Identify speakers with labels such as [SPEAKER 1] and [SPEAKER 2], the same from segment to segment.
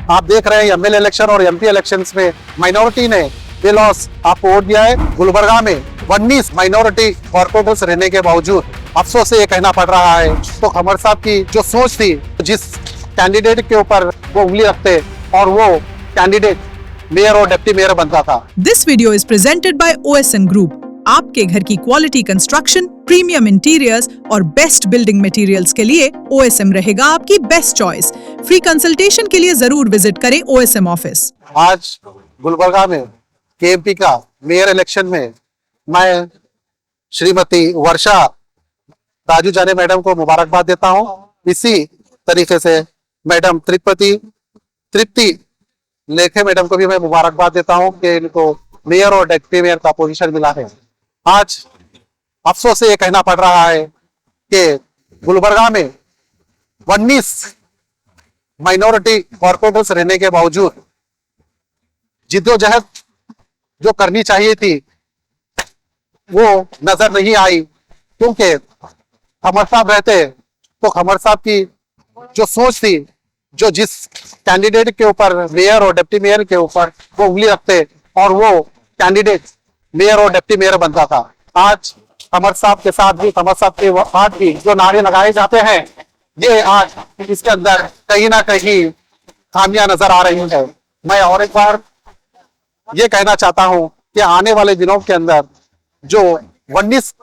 [SPEAKER 1] आप देख रहे हैं एमएलए इलेक्शन और एमपी इलेक्शंस में माइनॉरिटी ने बेलॉस आपको वोट दिया है। गुलबर्गा में 19 माइनॉरिटी कॉर्पोरेटर्स रहने के बावजूद अफसोस से ये कहना पड़ रहा है तो खमर साहब की जो सोच थी, जिस कैंडिडेट के ऊपर वो उंगली रखते और वो कैंडिडेट मेयर और डिप्टी मेयर बनता था।
[SPEAKER 2] This video is presented by OSM group. आपके घर की क्वालिटी कंस्ट्रक्शन, प्रीमियम इंटीरियर्स और बेस्ट बिल्डिंग मटेरियल्स के लिए OSM रहेगा आपकी बेस्ट चॉइस। फ्री कंसल्टेशन के लिए जरूर विजिट करें OSM ऑफिस।
[SPEAKER 1] आज गुलबर्गा में KMP का मेयर इलेक्शन में मैं श्रीमती वर्षा राजू जाने मैडम को मुबारकबाद देता हूं। इसी तरीके से मैडम तृप्ति लेखे मैडम को भी मैं मुबारकबाद देता हूं कि इनको मेयर और डिप्टी मेयर का पोजीशन मिला है। आज अफसोस से ये कहना पड़ रहा है कि गुलबर्गा में 19 माइनॉरिटी कॉर्पोरेटर्स रहने के बावजूद जिद्दोजहद जो करनी चाहिए थी वो नजर नहीं आई, क्योंकि खमर साहब रहते तो खमर साहब की जो सोच थी, जो जिस कैंडिडेट के ऊपर मेयर और डिप्टी मेयर के ऊपर वो उंगली रखते और वो कैंडिडेट मेयर और डिप्टी मेयर बनता था। आज खमर साहब के साथ भी, खमर साहब के साथ भी जो नारे लगाए जाते हैं, ये आज इसके अंदर कहीं ना कहीं खामियां नजर आ रही है। मैं और एक बार ये कहना चाहता हूं कि आने वाले दिनों के अंदर जो 19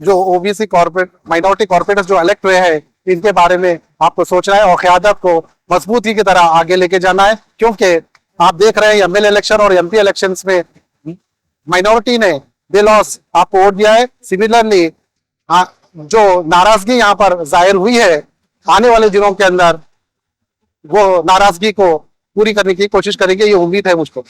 [SPEAKER 1] जो ओबीसी कॉर्पोरेट माइनॉरिटी कॉर्पोरेटर्स जो इलेक्ट हुए हैं, इनके बारे में आपको सोचना है और क़यादत को मजबूती की तरह आगे लेके जाना है, क्योंकि आप देख रहे हैं एमएलए इलेक्शन और एमपी इलेक्शंस में माइनॉरिटी ने बेलॉस आपको वोट दिया है। सिमिलरली जो नाराजगी यहाँ पर जाहिर हुई है, आने वाले दिनों के अंदर वो नाराजगी को पूरी करने की कोशिश करेंगे, ये उम्मीद है मुझको।